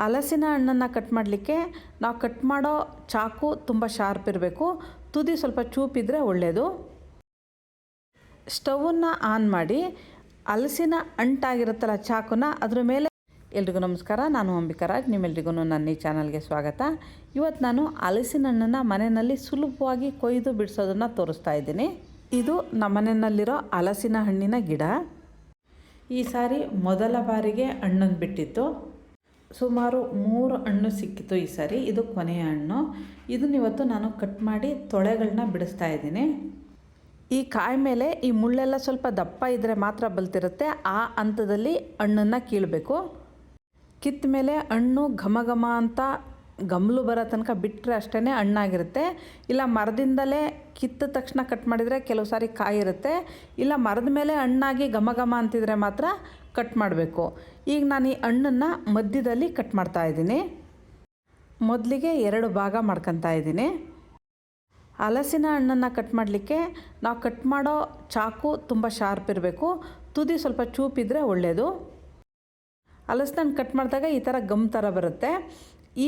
ಹಲಸಿನ ಹಣ್ಣನ್ನು ಕಟ್ ಮಾಡಲಿಕ್ಕೆ ನಾವು ಕಟ್ ಮಾಡೋ ಚಾಕು ತುಂಬ ಶಾರ್ಪ್ ಇರಬೇಕು, ತುದಿ ಸ್ವಲ್ಪ ಚೂಪಿದ್ರೆ ಒಳ್ಳೆಯದು. ಸ್ಟವನ್ನು ಆನ್ ಮಾಡಿ ಹಲಸಿನ ಅಂಟಾಗಿರುತ್ತಲ್ಲ ಚಾಕುನ ಅದ್ರ ಮೇಲೆ. ಎಲ್ರಿಗೂ ನಮಸ್ಕಾರ, ನಾನು ಅಂಬಿಕರಾಜ್. ನಿಮ್ಮೆಲ್ರಿಗೂ ನನ್ನ ಈ ಚಾನಲ್ಗೆ ಸ್ವಾಗತ. ಇವತ್ತು ನಾನು ಹಲಸಿನ ಹಣ್ಣನ್ನು ಮನೆಯಲ್ಲಿ ಸುಲಭವಾಗಿ ಕೊಯ್ದು ಬಿಡಿಸೋದನ್ನು ತೋರಿಸ್ತಾ ಇದ್ದೀನಿ. ಇದು ನಮ್ಮ ಮನೆಯಲ್ಲಿರೋ ಹಲಸಿನ ಹಣ್ಣಿನ ಗಿಡ. ಈ ಸಾರಿ ಮೊದಲ ಬಾರಿಗೆ ಹಣ್ಣನ್ನು ಬಿಟ್ಟಿತ್ತು. ಸುಮಾರು 3 ಹಣ್ಣು ಸಿಕ್ಕಿತ್ತು ಈ ಸಾರಿ. ಇದು ಕೊನೆಯ ಹಣ್ಣು. ಇದನ್ನ ಇವತ್ತು ನಾನು ಕಟ್ ಮಾಡಿ ತೊಳೆಗಳನ್ನ ಬಿಡಿಸ್ತಾ ಇದ್ದೀನಿ. ಈ ಕಾಯಿ ಮೇಲೆ ಈ ಮುಳ್ಳೆಲ್ಲ ಸ್ವಲ್ಪ ದಪ್ಪ ಇದ್ದರೆ ಮಾತ್ರ ಬಲ್ತಿರುತ್ತೆ. ಆ ಹಂತದಲ್ಲಿ ಹಣ್ಣನ್ನು ಕೀಳಬೇಕು. ಕಿತ್ತ ಮೇಲೆ ಹಣ್ಣು ಘಮ ಘಮ ಅಂತ ಗಮ್ಲು ಬರೋ ತನಕ ಬಿಟ್ಟರೆ ಅಷ್ಟೇ ಹಣ್ಣಾಗಿರುತ್ತೆ. ಇಲ್ಲ ಮರದಿಂದಲೇ ಕಿತ್ತ ತಕ್ಷಣ ಕಟ್ ಮಾಡಿದರೆ ಕೆಲವು ಸಾರಿ ಕಾಯಿ ಇರುತ್ತೆ. ಇಲ್ಲ ಮರದ ಮೇಲೆ ಹಣ್ಣಾಗಿ ಘಮ ಘಮ ಅಂತಿದ್ರೆ ಮಾತ್ರ ಕಟ್ ಮಾಡಬೇಕು. ಈಗ ನಾನು ಈ ಹಣ್ಣನ್ನು ಮಧ್ಯದಲ್ಲಿ ಕಟ್ ಮಾಡ್ತಾ ಇದ್ದೀನಿ. ಮೊದಲಿಗೆ 2 ಭಾಗ ಮಾಡ್ಕೊತಾ ಇದ್ದೀನಿ. ಹಲಸಿನ ಹಣ್ಣನ್ನು ಕಟ್ ಮಾಡಲಿಕ್ಕೆ ನಾವು ಕಟ್ ಮಾಡೋ ಚಾಕು ತುಂಬ ಶಾರ್ಪ್ ಇರಬೇಕು, ತುದಿ ಸ್ವಲ್ಪ ಚೂಪಿದ್ರೆ ಒಳ್ಳೆಯದು. ಹಲಸಿನ ಹಣ್ಣು ಕಟ್ ಮಾಡಿದಾಗ ಈ ಥರ ಗಮ್ ಥರ ಬರುತ್ತೆ.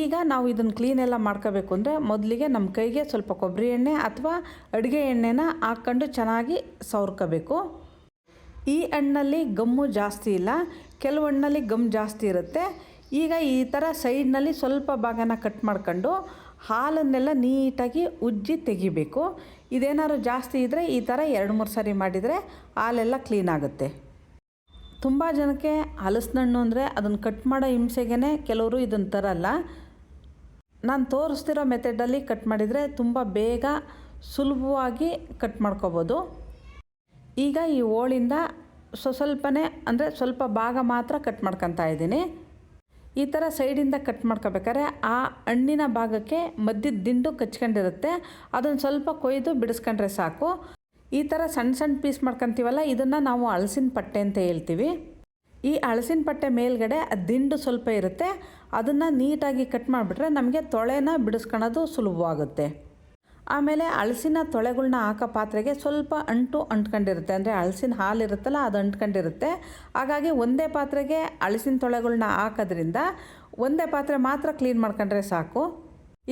ಈಗ ನಾವು ಇದನ್ನು ಕ್ಲೀನೆಲ್ಲ ಮಾಡ್ಕೋಬೇಕು ಅಂದರೆ ಮೊದಲಿಗೆ ನಮ್ಮ ಕೈಗೆ ಸ್ವಲ್ಪ ಕೊಬ್ಬರಿ ಎಣ್ಣೆ ಅಥವಾ ಅಡುಗೆ ಎಣ್ಣೆನ ಹಾಕ್ಕೊಂಡು ಚೆನ್ನಾಗಿ ಸವರ್ಕೋಬೇಕು. ಈ ಹಣ್ಣಲ್ಲಿ ಗಮ್ಮು ಜಾಸ್ತಿ ಇಲ್ಲ, ಕೆಲವು ಹಣ್ಣಲ್ಲಿ ಗಮ್ ಜಾಸ್ತಿ ಇರುತ್ತೆ. ಈಗ ಈ ಥರ ಸೈಡ್ನಲ್ಲಿ ಸ್ವಲ್ಪ ಭಾಗನ ಕಟ್ ಮಾಡ್ಕೊಂಡು ಹಾಲನ್ನೆಲ್ಲ ನೀಟಾಗಿ ಉಜ್ಜಿ ತೆಗಿಬೇಕು. ಇದೇನಾದ್ರು ಜಾಸ್ತಿ ಇದ್ದರೆ ಈ ಥರ 2-3 ಸಾರಿ ಮಾಡಿದರೆ ಹಾಲೆಲ್ಲ ಕ್ಲೀನ್ ಆಗುತ್ತೆ. ತುಂಬ ಜನಕ್ಕೆ ಹಲಸಿನ ಹಣ್ಣು ಅಂದರೆ ಅದನ್ನು ಕಟ್ ಮಾಡೋ ಹಿಂಸೆಗೆ ಕೆಲವರು ಇದನ್ನು ತರಲ್ಲ. ನಾನು ತೋರಿಸ್ತಿರೋ ಮೆಥಡಲ್ಲಿ ಕಟ್ ಮಾಡಿದರೆ ತುಂಬ ಬೇಗ ಸುಲಭವಾಗಿ ಕಟ್ ಮಾಡ್ಕೋಬೋದು. ಈಗ ಈ ಹೋಳಿಂದ ಸ್ವಲ್ಪನೇ ಅಂದರೆ ಸ್ವಲ್ಪ ಭಾಗ ಮಾತ್ರ ಕಟ್ ಮಾಡ್ಕೊತಾ ಇದ್ದೀನಿ. ಈ ಥರ ಸೈಡಿಂದ ಕಟ್ ಮಾಡ್ಕೋಬೇಕಾದ್ರೆ ಆ ಹಣ್ಣಿನ ಭಾಗಕ್ಕೆ ಮಧ್ಯದ ದಿಂಡು ಕಚ್ಕೊಂಡಿರುತ್ತೆ, ಅದನ್ನು ಸ್ವಲ್ಪ ಕೊಯ್ದು ಬಿಡಿಸ್ಕೊಂಡ್ರೆ ಸಾಕು. ಈ ಥರ ಸಣ್ಣ ಸಣ್ಣ ಪೀಸ್ ಮಾಡ್ಕೊತೀವಲ್ಲ, ಇದನ್ನು ನಾವು ಹಲಸಿನ ಪಟ್ಟೆ ಅಂತ ಹೇಳ್ತೀವಿ. ಈ ಹಲಸಿನ ಪಟ್ಟೆ ಮೇಲ್ಗಡೆ ದಿಂಡು ಸ್ವಲ್ಪ ಇರುತ್ತೆ, ಅದನ್ನು ನೀಟಾಗಿ ಕಟ್ ಮಾಡಿಬಿಟ್ರೆ ನಮಗೆ ತೊಳೆನ ಬಿಡಿಸ್ಕೊಳ್ಳೋದು ಸುಲಭವಾಗುತ್ತೆ. ಆಮೇಲೆ ಹಲಸಿನ ತೊಳೆಗಳನ್ನ ಹಾಕೋ ಪಾತ್ರೆಗೆ ಸ್ವಲ್ಪ ಅಂಟ್ಕೊಂಡಿರುತ್ತೆ, ಅಂದರೆ ಹಲಸಿನ ಹಾಲು ಇರುತ್ತಲ್ಲ ಅದು ಅಂಟ್ಕೊಂಡಿರುತ್ತೆ. ಹಾಗಾಗಿ ಒಂದೇ ಪಾತ್ರೆಗೆ ಹಲಸಿನ ತೊಳೆಗಳನ್ನ ಹಾಕೋದ್ರಿಂದ ಒಂದೇ ಪಾತ್ರೆ ಮಾತ್ರ ಕ್ಲೀನ್ ಮಾಡ್ಕೊಂಡ್ರೆ ಸಾಕು.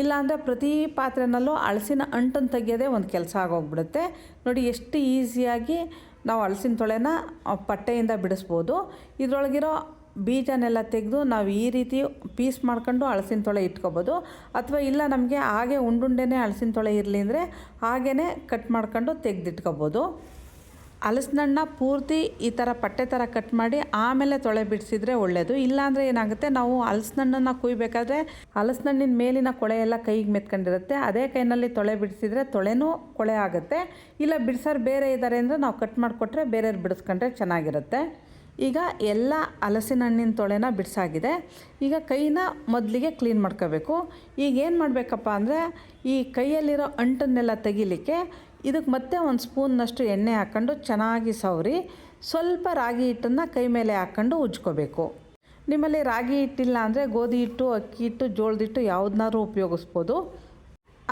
ಇಲ್ಲಾಂದರೆ ಪ್ರತಿ ಪಾತ್ರೆನಲ್ಲೂ ಹಲಸಿನ ಅಂಟನ್ನು ತೆಗಿಯೋದೇ ಒಂದು ಕೆಲಸ ಆಗೋಗ್ಬಿಡುತ್ತೆ. ನೋಡಿ ಎಷ್ಟು ಈಸಿಯಾಗಿ ನಾವು ಹಲಸಿನ ತೊಳೆನ ಪಟ್ಟೆಯಿಂದ ಬಿಡಿಸ್ಬೋದು. ಇದರೊಳಗಿರೋ ಬೀಜನೆಲ್ಲ ತೆಗೆದು ನಾವು ಈ ರೀತಿ ಪೀಸ್ ಮಾಡ್ಕೊಂಡು ಹಲಸಿನ ತೊಳೆ ಇಟ್ಕೋಬೋದು. ಅಥವಾ ಇಲ್ಲ ನಮಗೆ ಹಾಗೆ ಉಂಡುಂಡೆನೇ ಹಲಸಿನ ತೊಳೆ ಇರಲಿ ಅಂದರೆ ಹಾಗೇ ಕಟ್ ಮಾಡ್ಕೊಂಡು ತೆಗೆದಿಟ್ಕೋಬೋದು. ಹಲಸಿನ ಹಣ್ಣ ಪೂರ್ತಿ ಈ ಥರ ಪಟ್ಟೆ ಥರ ಕಟ್ ಮಾಡಿ ಆಮೇಲೆ ತೊಳೆ ಬಿಡಿಸಿದ್ರೆ ಒಳ್ಳೆಯದು. ಇಲ್ಲಾಂದರೆ ಏನಾಗುತ್ತೆ, ನಾವು ಹಲಸಿನ ಹಣ್ಣನ್ನು ಕುಯ್ಬೇಕಾದ್ರೆ ಹಲಸಿನ ಹಣ್ಣಿನ ಮೇಲಿನ ಕೊಳೆ ಎಲ್ಲ ಕೈಗೆ ಮೆತ್ಕೊಂಡಿರುತ್ತೆ. ಅದೇ ಕೈನಲ್ಲಿ ತೊಳೆ ಬಿಡಿಸಿದ್ರೆ ತೊಳೆನೂ ಕೊಳೆ ಆಗುತ್ತೆ. ಇಲ್ಲ ಬಿಡಿಸೋರು ಬೇರೆ ಇದ್ದಾರೆ ಅಂದರೆ ನಾವು ಕಟ್ ಮಾಡಿಕೊಟ್ರೆ ಬೇರೆಯವ್ರು ಬಿಡಿಸ್ಕೊಂಡ್ರೆ ಚೆನ್ನಾಗಿರುತ್ತೆ. ಈಗ ಎಲ್ಲ ಹಲಸಿನ ಹಣ್ಣಿನ ತೊಳೆನ ಬಿಡಿಸಾಗಿದೆ. ಈಗ ಕೈನ ಮೊದಲಿಗೆ ಕ್ಲೀನ್ ಮಾಡ್ಕೋಬೇಕು. ಈಗ ಏನು ಮಾಡಬೇಕಪ್ಪ ಅಂದರೆ ಈ ಕೈಯಲ್ಲಿರೋ ಅಂಟನ್ನೆಲ್ಲ ತೆಗಿಲಿಕ್ಕೆ ಇದಕ್ಕೆ ಮತ್ತೆ 1 ಸ್ಪೂನ್ನಷ್ಟು ಎಣ್ಣೆ ಹಾಕ್ಕೊಂಡು ಚೆನ್ನಾಗಿ ಸವರಿ ಸ್ವಲ್ಪ ರಾಗಿ ಹಿಟ್ಟನ್ನು ಕೈ ಮೇಲೆ ಹಾಕ್ಕೊಂಡು ಉಜ್ಕೋಬೇಕು. ನಿಮ್ಮಲ್ಲಿ ರಾಗಿ ಹಿಟ್ಟಿಲ್ಲ ಅಂದರೆ ಗೋಧಿ ಹಿಟ್ಟು, ಅಕ್ಕಿ ಹಿಟ್ಟು, ಜೋಳದ ಹಿಟ್ಟು ಯಾವುದನ್ನಾದ್ರೂ ಉಪಯೋಗಿಸ್ಬೋದು.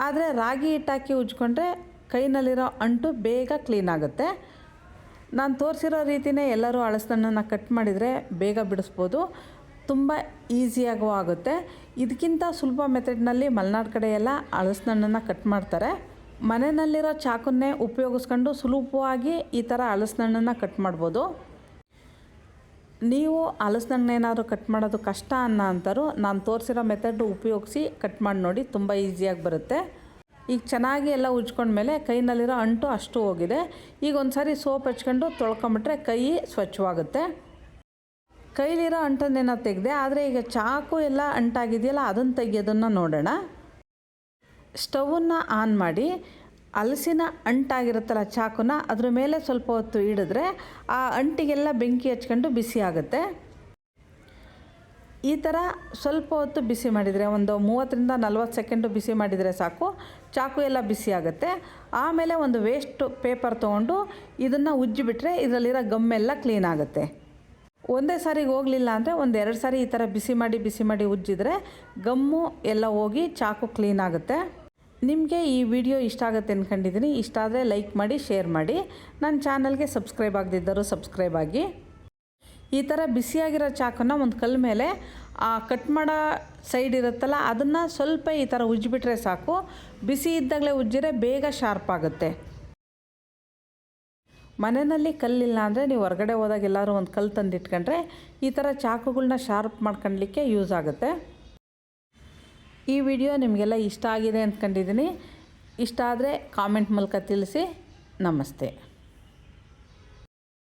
ಆದರೆ ರಾಗಿ ಹಿಟ್ಟು ಹಾಕಿ ಉಜ್ಕೊಂಡ್ರೆ ಕೈನಲ್ಲಿರೋ ಅಂಟು ಬೇಗ ಕ್ಲೀನ್ ಆಗುತ್ತೆ. ನಾನು ತೋರಿಸಿರೋ ರೀತಿಯೇ ಎಲ್ಲರೂ ಹಲಸಿನ ಹಣ್ಣನ್ನು ಕಟ್ ಮಾಡಿದರೆ ಬೇಗ ಬಿಡಿಸ್ಬೋದು, ತುಂಬ ಈಸಿಯಾಗೂ ಆಗುತ್ತೆ. ಇದಕ್ಕಿಂತ ಸುಲಭ ಮೆಥಡ್ನಲ್ಲಿ ಮಲೆನಾಡು ಕಡೆ ಎಲ್ಲ ಹಲಸಿನ ಹಣ್ಣನ್ನು ಕಟ್ ಮಾಡ್ತಾರೆ. ಮನೆಯಲ್ಲಿರೋ ಚಾಕನ್ನೇ ಉಪಯೋಗಿಸ್ಕೊಂಡು ಸುಲಭವಾಗಿ ಈ ಥರ ಹಲಸಿನ ಹಣ್ಣನ್ನು ಕಟ್ ಮಾಡ್ಬೋದು. ನೀವು ಹಲಸಿನ ಹಣ್ಣು ಏನಾದರೂ ಕಟ್ ಮಾಡೋದು ಕಷ್ಟ ಅಂತಾರು ನಾನು ತೋರಿಸಿರೋ ಮೆಥಡ್ ಉಪಯೋಗಿಸಿ ಕಟ್ ಮಾಡಿ ನೋಡಿ, ತುಂಬ ಈಸಿಯಾಗಿ ಬರುತ್ತೆ. ಈಗ ಚೆನ್ನಾಗಿ ಎಲ್ಲ ಉಜ್ಕೊಂಡ್ಮೇಲೆ ಕೈನಲ್ಲಿರೋ ಅಂಟು ಅಷ್ಟು ಹೋಗಿದೆ. ಈಗ ಒಂದು ಸಾರಿ ಸೋಪ್ ಹಚ್ಕೊಂಡು ತೊಳ್ಕೊಂಬಿಟ್ರೆ ಕೈ ಸ್ವಚ್ಛವಾಗುತ್ತೆ. ಕೈಲಿರೋ ಅಂಟನ್ನೇನೋ ತೆಗೆದೆ, ಆದರೆ ಈಗ ಚಾಕು ಎಲ್ಲ ಅಂಟಾಗಿದೆಯಲ್ಲ ಅದನ್ನು ತೆಗಿಯೋದನ್ನು ನೋಡೋಣ. ಸ್ಟವನ್ನು ಆನ್ ಮಾಡಿ ಹಲಸಿನ ಅಂಟಾಗಿರುತ್ತಲ್ಲ ಚಾಕುನ ಅದ್ರ ಮೇಲೆ ಸ್ವಲ್ಪ ಹೊತ್ತು ಇಡಿದ್ರೆ ಆ ಅಂಟಿಗೆಲ್ಲ ಬೆಂಕಿ ಹಚ್ಕೊಂಡು ಬಿಸಿ ಆಗುತ್ತೆ. ಈ ಥರ ಸ್ವಲ್ಪ ಹೊತ್ತು ಬಿಸಿ ಮಾಡಿದರೆ ಒಂದು 30-40 ಸೆಕೆಂಡು ಬಿಸಿ ಮಾಡಿದರೆ ಸಾಕು, ಚಾಕು ಎಲ್ಲ ಬಿಸಿ ಆಗುತ್ತೆ. ಆಮೇಲೆ ಒಂದು ವೇಸ್ಟ್ ಪೇಪರ್ ತೊಗೊಂಡು ಇದನ್ನು ಉಜ್ಜಿಬಿಟ್ರೆ ಇದರಲ್ಲಿರೋ ಗಮ್ಮೆಲ್ಲ ಕ್ಲೀನ್ ಆಗುತ್ತೆ. ಒಂದೇ ಸಾರಿಗೆ ಹೋಗಲಿಲ್ಲ ಅಂದರೆ 1-2 ಸಾರಿ ಈ ಥರ ಬಿಸಿ ಮಾಡಿ ಉಜ್ಜಿದ್ರೆ ಗಮ್ಮು ಎಲ್ಲ ಹೋಗಿ ಚಾಕು ಕ್ಲೀನ್ ಆಗುತ್ತೆ. ನಿಮಗೆ ಈ ವಿಡಿಯೋ ಇಷ್ಟ ಆಗುತ್ತೆ ಅಂದ್ಕೊಂಡಿದ್ದೀನಿ. ಇಷ್ಟ ಆದರೆ ಲೈಕ್ ಮಾಡಿ, ಶೇರ್ ಮಾಡಿ. ನನ್ನ ಚಾನಲ್ಗೆ ಸಬ್ಸ್ಕ್ರೈಬ್ ಆಗದಿದ್ದರೂ ಸಬ್ಸ್ಕ್ರೈಬ್ ಆಗಿ. ಈ ಥರ ಬಿಸಿಯಾಗಿರೋ ಚಾಕನ್ನು ಒಂದು ಕಲ್ಲು ಮೇಲೆ ಆ ಕಟ್ ಮಾಡೋ ಸೈಡ್ ಇರುತ್ತಲ್ಲ ಅದನ್ನು ಸ್ವಲ್ಪ ಈ ಥರ ಉಜ್ಜಿಬಿಟ್ರೆ ಸಾಕು. ಬಿಸಿ ಇದ್ದಾಗಲೇ ಉಜ್ಜಿದ್ರೆ ಬೇಗ ಶಾರ್ಪ್ ಆಗುತ್ತೆ. ಮನೆಯಲ್ಲಿ ಕಲ್ಲಿಲ್ಲ ಅಂದರೆ ನೀವು ಹೊರಗಡೆ ಹೋದಾಗ ಎಲ್ಲರೂ ಒಂದು ಕಲ್ಲು ತಂದಿಟ್ಕೊಂಡ್ರೆ ಈ ಥರ ಚಾಕುಗಳನ್ನ ಶಾರ್ಪ್ ಮಾಡ್ಕೊಳ್ಳಲಿಕ್ಕೆ ಯೂಸ್ ಆಗುತ್ತೆ. ಈ ವಿಡಿಯೋ ನಿಮಗೆಲ್ಲ ಇಷ್ಟ ಆಗಿದೆ ಅಂದ್ಕೊಂಡಿದ್ದೀನಿ. ಇಷ್ಟ ಆದರೆ ಕಾಮೆಂಟ್ ಮೂಲಕ ತಿಳಿಸಿ. ನಮಸ್ತೆ.